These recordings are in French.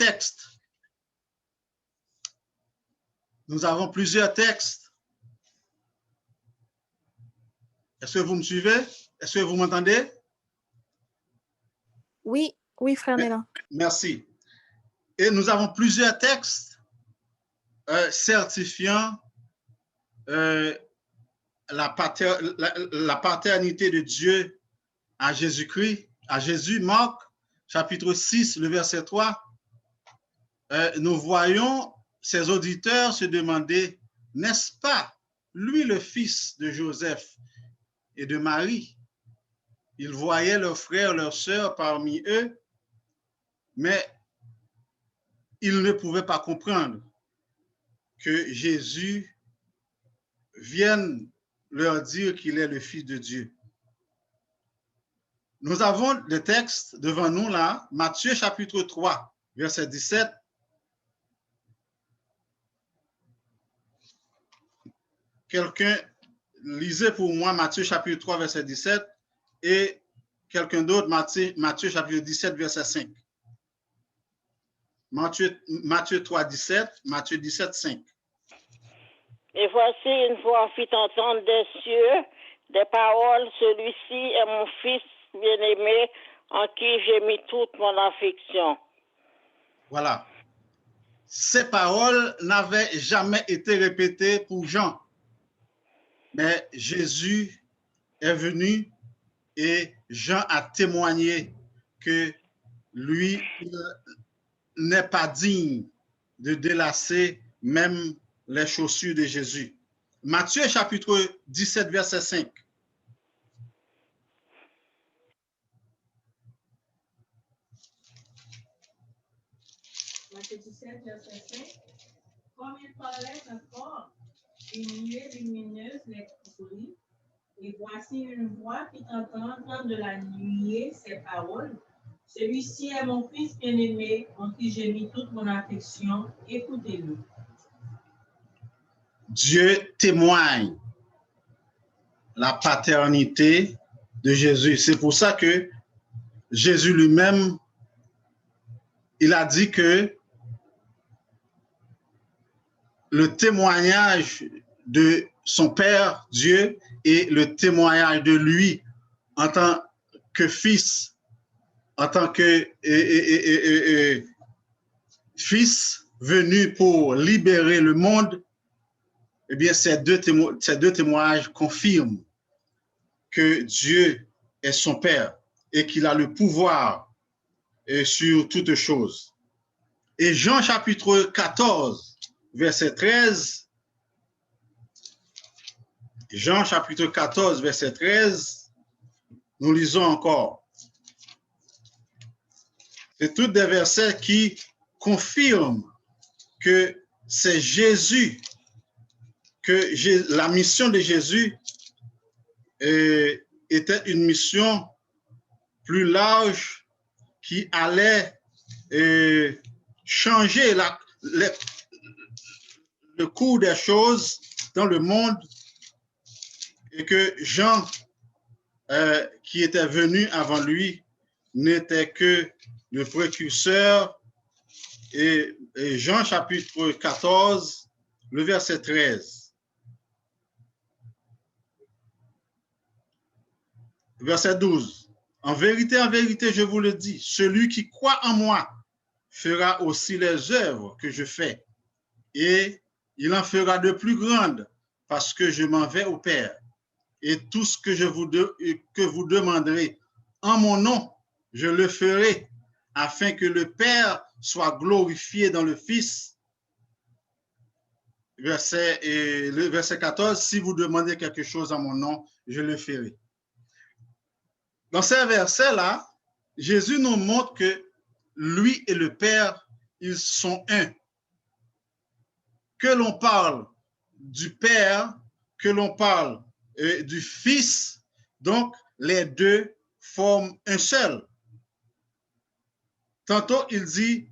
textes. Nous avons plusieurs textes. Est-ce que vous me suivez? Est-ce que vous m'entendez? Oui, oui, frère Nélan. Merci. Et nous avons plusieurs textes certifiant la paternité de Dieu à Jésus-Christ, à Jésus. Marc, chapitre 6, le verset 3. Nous voyons ses auditeurs se demander, n'est-ce pas lui le fils de Joseph et de Marie? Ils voyaient leurs frères, leurs sœurs parmi eux, mais ils ne pouvaient pas comprendre que Jésus vienne leur dire qu'il est le Fils de Dieu. Nous avons le texte devant nous là, Matthieu chapitre 3, verset 17. Quelqu'un lisez pour moi Matthieu chapitre 3, verset 17 et quelqu'un d'autre, Matthieu chapitre 17, verset 5. Matthieu 3, 17, Matthieu 17, 5. Et voici une voix fit entendre des cieux des paroles, celui-ci est mon fils bien-aimé en qui j'ai mis toute mon affection. Voilà. Ces paroles n'avaient jamais été répétées pour Jean. Mais Jésus est venu et Jean a témoigné que lui n'est pas digne de délacer même les chaussures de Jésus. Matthieu chapitre 17, verset 5. Matthieu 17, verset 5. Comme il parlait encore, une nuée lumineuse les couvrit, et voici une voix qui entend de la nuée ces paroles. Celui-ci est mon fils bien-aimé, en qui j'ai mis toute mon affection. Écoutez-le. Dieu témoigne la paternité de Jésus. C'est pour ça que Jésus lui-même, il a dit que le témoignage de son Père, Dieu, et le témoignage de lui en tant que fils, en tant que fils venu pour libérer le monde, eh bien, ces deux témoignages confirment que Dieu est son Père et qu'il a le pouvoir sur toutes choses. Et Jean chapitre 14, verset 13, Jean chapitre 14, verset 13, nous lisons encore. C'est tous des versets qui confirment que c'est Jésus, que la mission de Jésus était une mission plus large qui allait changer le cours des choses dans le monde et que Jean, qui était venu avant lui, n'était que le précurseur. Et Jean chapitre 14, le verset 13. Verset 12. En vérité, je vous le dis, celui qui croit en moi fera aussi les œuvres que je fais, et il en fera de plus grandes, parce que je m'en vais au Père. Et tout ce que vous demanderez en mon nom, je le ferai, afin que le Père soit glorifié dans le Fils. Le verset 14, si vous demandez quelque chose en mon nom, je le ferai. Dans ces versets-là, Jésus nous montre que lui et le Père, ils sont un. Que l'on parle du Père, que l'on parle du Fils, donc les deux forment un seul. Tantôt, il dit,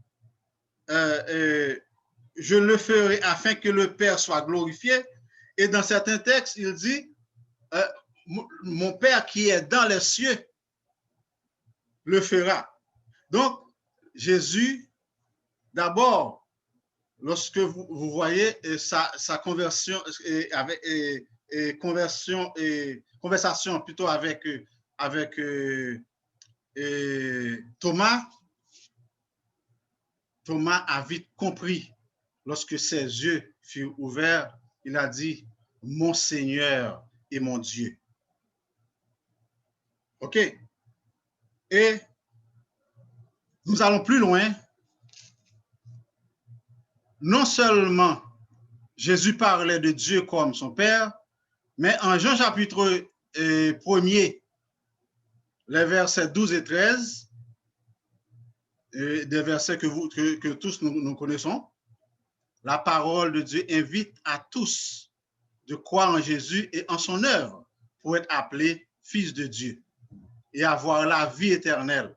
je le ferai afin que le Père soit glorifié. Et dans certains textes, il dit, mon Père qui est dans les cieux le fera. Donc, Jésus D'abord, lorsque vous voyez sa conversion conversation plutôt avec Thomas, Thomas a vite compris. Lorsque ses yeux furent ouverts, il a dit, mon Seigneur et mon Dieu. OK? Et nous allons plus loin. Non seulement Jésus parlait de Dieu comme son Père, mais en Jean chapitre 1er, les versets 12 et 13, des versets que tous nous connaissons, la parole de Dieu invite à tous de croire en Jésus et en son œuvre pour être appelés fils de Dieu et avoir la vie éternelle.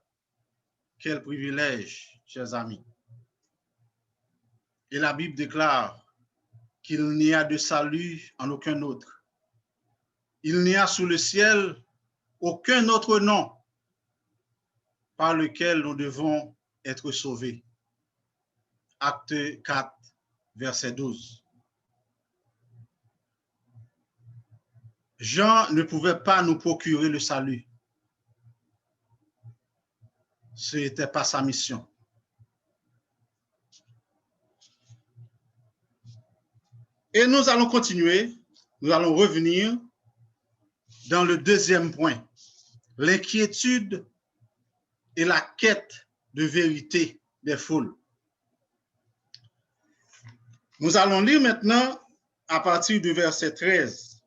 Quel privilège, chers amis. Et la Bible déclare qu'il n'y a de salut en aucun autre. Il n'y a sous le ciel aucun autre nom par lequel nous devons être sauvés. Acte 4, verset 12. Jean ne pouvait pas nous procurer le salut. Ce n'était pas sa mission. Et nous allons continuer, nous allons revenir dans le deuxième point, l'inquiétude et la quête de vérité des foules. Nous allons lire maintenant à partir du verset 13.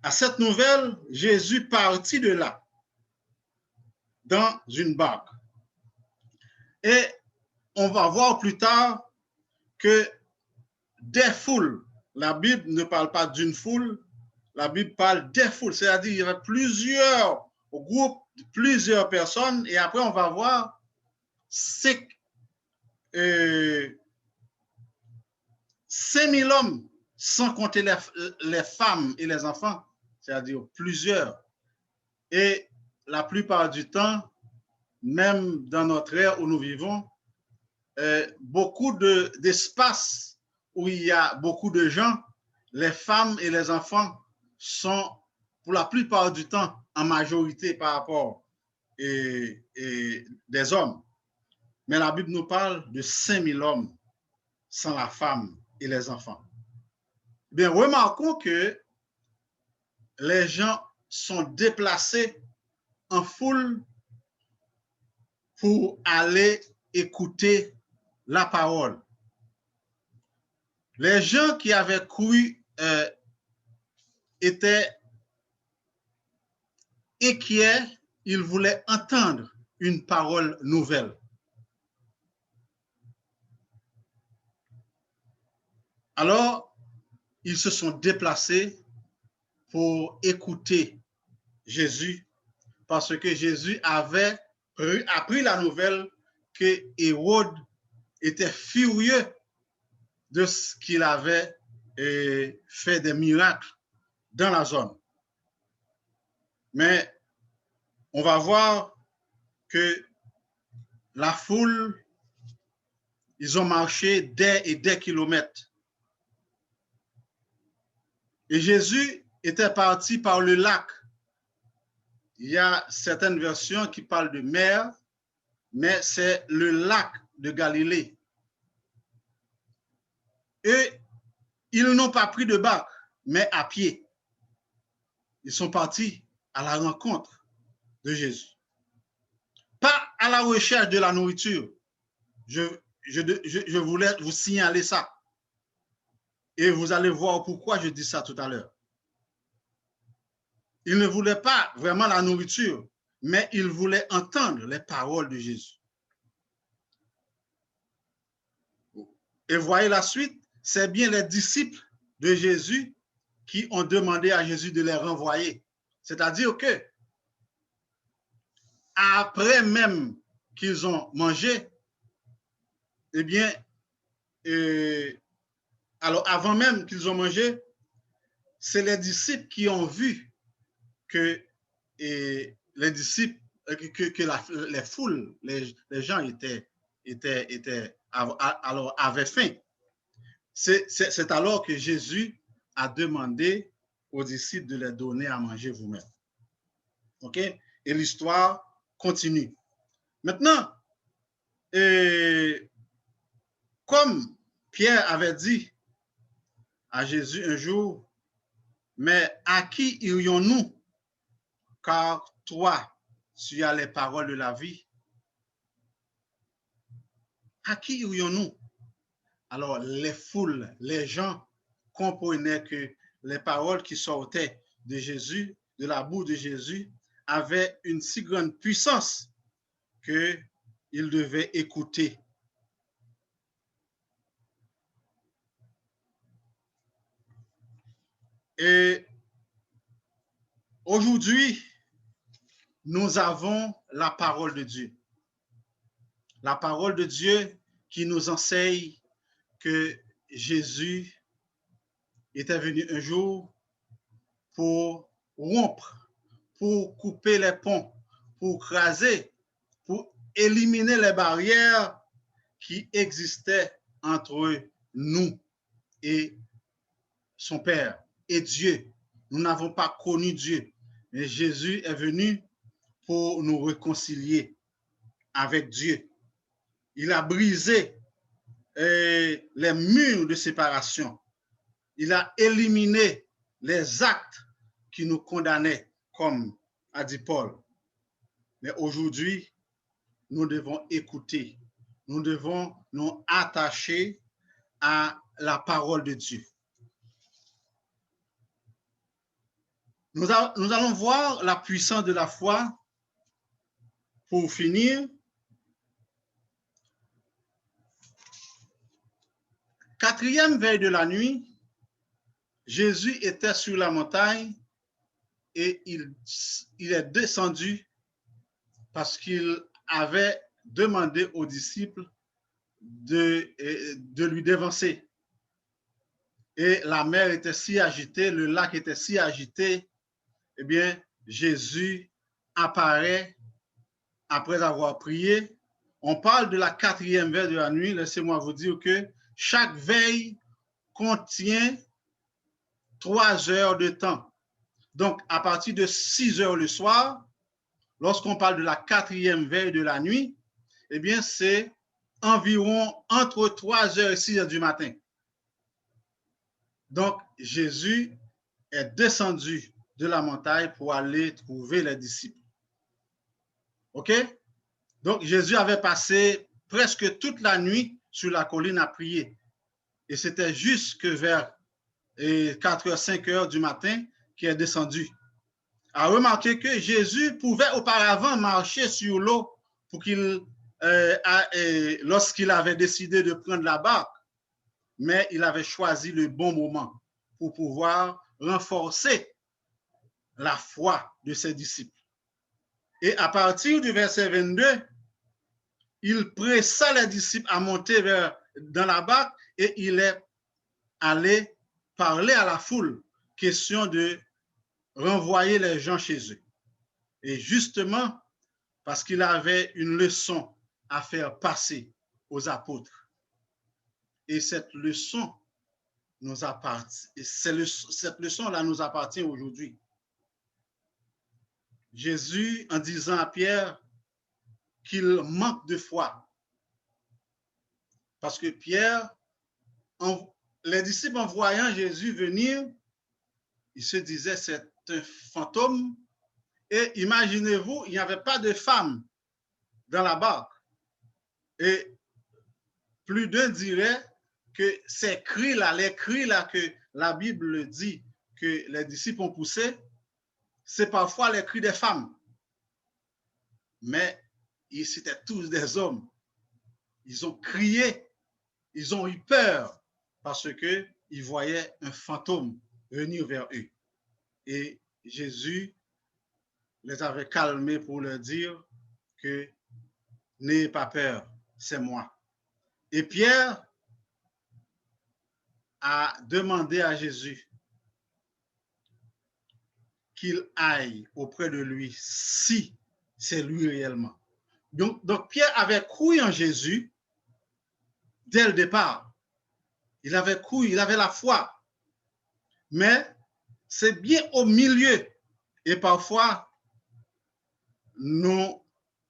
À cette nouvelle, Jésus partit de là, dans une barque. Et on va voir plus tard que des foules, la Bible ne parle pas d'une foule, la Bible parle des foules, c'est-à-dire il y avait plusieurs groupes, plusieurs personnes, et après on va voir 5000 hommes, sans compter les femmes et les enfants, c'est-à-dire plusieurs. Et la plupart du temps, même dans notre ère où nous vivons, beaucoup d'espace où il y a beaucoup de gens, les femmes et les enfants sont pour la plupart du temps en majorité par rapport des hommes. Mais la Bible nous parle de 5000 hommes sans la femme et les enfants. Bien, remarquons que les gens sont déplacés en foule pour aller écouter la parole. Les gens qui avaient cru étaient inquiets, ils voulaient entendre une parole nouvelle. Alors, ils se sont déplacés pour écouter Jésus parce que Jésus avait appris la nouvelle que Hérode était furieux de ce qu'il avait fait des miracles dans la zone. Mais on va voir que la foule, ils ont marché des kilomètres. Et Jésus était parti par le lac. Il y a certaines versions qui parlent de mer, mais c'est le lac de Galilée. Et ils n'ont pas pris de barque, mais à pied. Ils sont partis à la rencontre de Jésus. Pas à la recherche de la nourriture. Je voulais vous signaler ça. Et vous allez voir pourquoi je dis ça tout à l'heure. Ils ne voulaient pas vraiment la nourriture, mais ils voulaient entendre les paroles de Jésus. Et voyez la suite, c'est bien les disciples de Jésus qui ont demandé à Jésus de les renvoyer. C'est-à-dire que après même qu'ils ont mangé, eh bien, alors avant même qu'ils ont mangé, c'est les disciples qui ont vu que les disciples les foules, les gens alors avaient faim. C'est alors que Jésus a demandé aux disciples de leur donner à manger vous-même. OK? Et l'histoire continue. Maintenant, comme Pierre avait dit à Jésus un jour, mais à qui irions-nous? Car toi, tu as les paroles de la vie. À qui irions-nous? Alors, les foules, les gens comprenaient que les paroles qui sortaient de Jésus, de la bouche de Jésus, avaient une si grande puissance qu'ils devaient écouter. Et aujourd'hui, nous avons la parole de Dieu. La parole de Dieu qui nous enseigne que Jésus était venu un jour pour rompre, pour couper les ponts, pour craser, pour éliminer les barrières qui existaient entre nous et son Père et Dieu. Nous n'avons pas connu Dieu, mais Jésus est venu pour nous réconcilier avec Dieu. Il a brisé les murs de séparation. Il a éliminé les actes qui nous condamnaient, comme a dit Paul. Mais aujourd'hui, nous devons écouter. Nous devons nous attacher à la parole de Dieu. Nous allons voir la puissance de la foi. Pour finir, quatrième veille de la nuit, Jésus était sur la montagne et il est descendu parce qu'il avait demandé aux disciples de lui dévancer. Et la mer était si agitée, le lac était si agité, eh bien, Jésus apparaît après avoir prié. On parle de la quatrième veille de la nuit. Laissez-moi vous dire que chaque veille contient 3 heures de temps. Donc, à partir de 6 heures le soir, lorsqu'on parle de la quatrième veille de la nuit, eh bien, c'est environ entre 3 heures et 6 heures du matin. Donc, Jésus est descendu de la montagne pour aller trouver les disciples. OK? Donc, Jésus avait passé presque toute la nuit sur la colline à prier. Et c'était jusque vers 4h, 5h du matin qu'il est descendu. À remarquer que Jésus pouvait auparavant marcher sur l'eau pour lorsqu'il avait décidé de prendre la barque, mais il avait choisi le bon moment pour pouvoir renforcer la foi de ses disciples. Et à partir du verset 22, il pressa les disciples à monter dans la barque et il est allé parler à la foule, question de renvoyer les gens chez eux. Et justement, parce qu'il avait une leçon à faire passer aux apôtres. Et cette leçon nous appartient. Et cette leçon-là nous appartient aujourd'hui. Jésus, en disant à Pierre qu'il manque de foi, parce que Pierre, les disciples en voyant Jésus venir, ils se disaient c'est un fantôme. Et imaginez-vous, il n'y avait pas de femme dans la barque. Et plus d'un dirait que ces cris-là, les cris-là que la Bible dit que les disciples ont poussés, c'est parfois les cris des femmes. Mais c'était tous des hommes. Ils ont crié, ils ont eu peur parce qu'ils voyaient un fantôme venir vers eux. Et Jésus les avait calmés pour leur dire que n'ayez pas peur, c'est moi. Et Pierre a demandé à Jésus qu'il aille auprès de lui si c'est lui réellement. Donc Pierre avait cru en Jésus dès le départ. Il avait cru, il avait la foi. Mais c'est bien au milieu. Et parfois, nous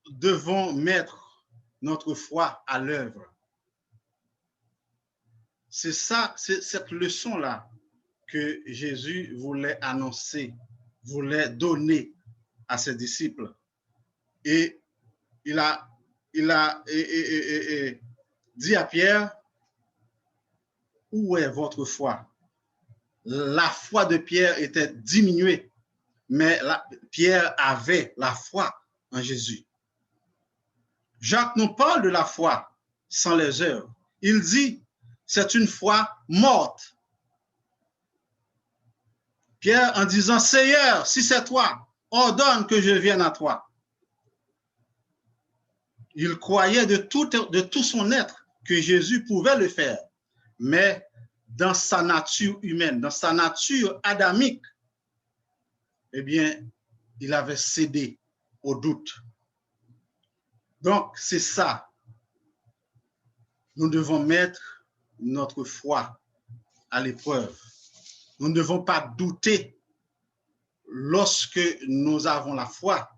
devons mettre notre foi à l'œuvre. C'est ça, c'est cette leçon-là que Jésus voulait annoncer, voulait donner à ses disciples. Et il a dit à Pierre, où est votre foi? La foi de Pierre était diminuée, mais Pierre avait la foi en Jésus. Jacques nous parle de la foi sans les œuvres. Il dit, c'est une foi morte. Pierre en disant, Seigneur, si c'est toi, ordonne que je vienne à toi. Il croyait de tout son être que Jésus pouvait le faire, mais dans sa nature humaine, dans sa nature adamique, eh bien, il avait cédé au doute. Donc, c'est ça. Nous devons mettre notre foi à l'épreuve. Nous ne devons pas douter lorsque nous avons la foi.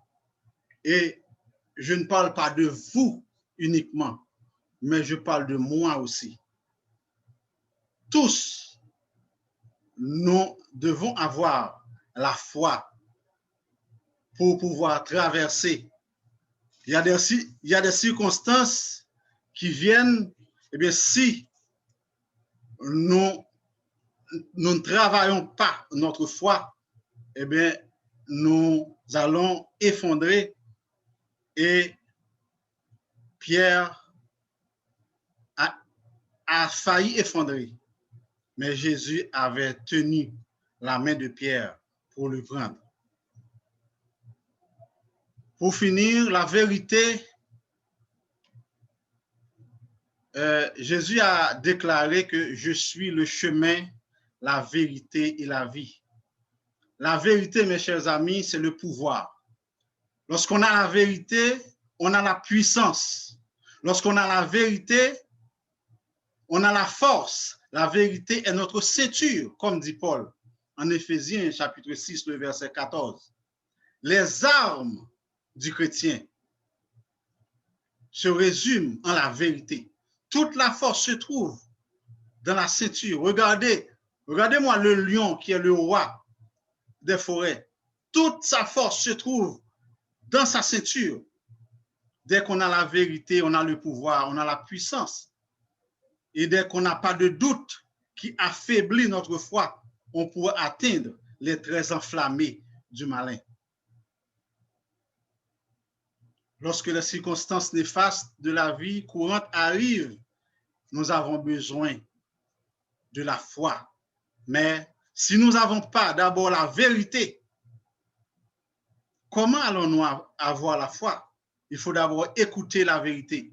Et je ne parle pas de vous uniquement, mais je parle de moi aussi. Tous, nous devons avoir la foi pour pouvoir traverser. Il y a des circonstances qui viennent, eh bien, si nous ne travaillons pas notre foi, eh bien, nous allons effondrer. Et Pierre a failli effondrer, mais Jésus avait tenu la main de Pierre pour le prendre. Pour finir, la vérité, Jésus a déclaré que je suis le chemin, la vérité et la vie. La vérité, mes chers amis, c'est le pouvoir. Lorsqu'on a la vérité, on a la puissance. Lorsqu'on a la vérité, on a la force. La vérité est notre ceinture, comme dit Paul en Éphésiens chapitre 6, le verset 14. Les armes du chrétien se résument en la vérité. Toute la force se trouve dans la ceinture. Regardez-moi le lion qui est le roi des forêts. Toute sa force se trouve dans sa ceinture. Dès qu'on a la vérité, on a le pouvoir, on a la puissance. Et dès qu'on n'a pas de doute qui affaiblit notre foi, on pourra atteindre les traits enflammés du malin. Lorsque les circonstances néfastes de la vie courante arrivent, nous avons besoin de la foi. Mais si nous n'avons pas d'abord la vérité, comment allons-nous avoir la foi? Il faut d'abord écouter la vérité.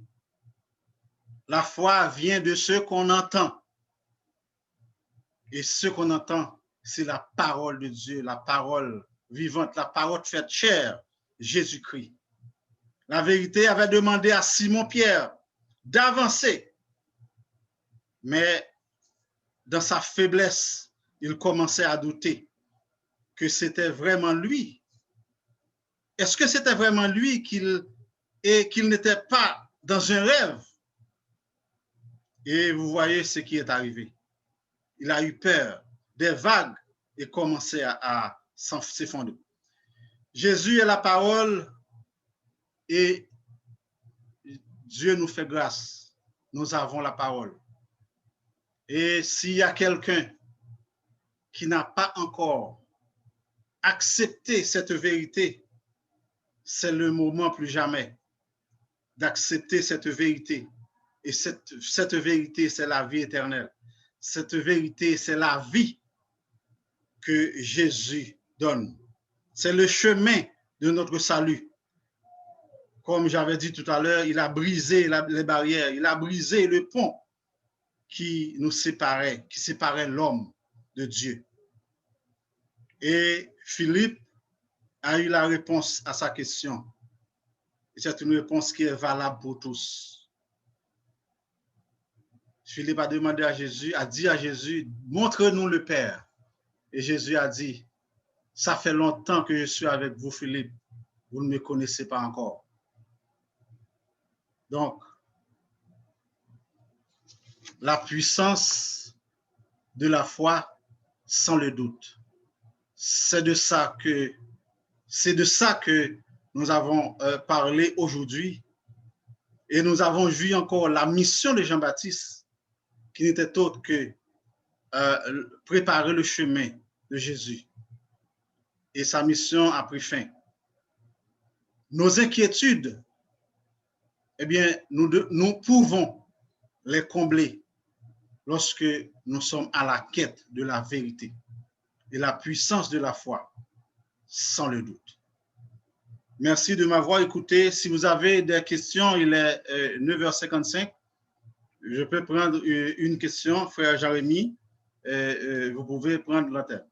La foi vient de ce qu'on entend. Et ce qu'on entend, c'est la parole de Dieu, la parole vivante, la parole faite chair, Jésus-Christ. La vérité avait demandé à Simon-Pierre d'avancer. Mais dans sa faiblesse, il commençait à douter que c'était vraiment lui. Est-ce que c'était vraiment lui qu'il n'était pas dans un rêve? Et vous voyez ce qui est arrivé. Il a eu peur des vagues et commençait à s'effondrer. Jésus est la parole et Dieu nous fait grâce. Nous avons la parole. Et s'il y a quelqu'un qui n'a pas encore accepté cette vérité, c'est le moment plus jamais d'accepter cette vérité. Et cette vérité, c'est la vie éternelle. Cette vérité, c'est la vie que Jésus donne. C'est le chemin de notre salut. Comme j'avais dit tout à l'heure, il a brisé les barrières, il a brisé le pont qui nous séparait, qui séparait l'homme de Dieu. Et Philippe a eu la réponse à sa question. Et c'est une réponse qui est valable pour tous. Philippe a demandé à Jésus, a dit à Jésus, montre-nous le Père. Et Jésus a dit, ça fait longtemps que je suis avec vous, Philippe. Vous ne me connaissez pas encore. Donc, la puissance de la foi, sans le doute. C'est de ça que nous avons parlé aujourd'hui. Et nous avons vu encore la mission de Jean-Baptiste, qui n'était autre que préparer le chemin de Jésus. Et sa mission a pris fin. Nos inquiétudes, eh bien, nous pouvons les combler lorsque nous sommes à la quête de la vérité et la puissance de la foi, sans le doute. Merci de m'avoir écouté. Si vous avez des questions, il est 9h55. Je peux prendre une question, frère Jérémy. Vous pouvez prendre la tête.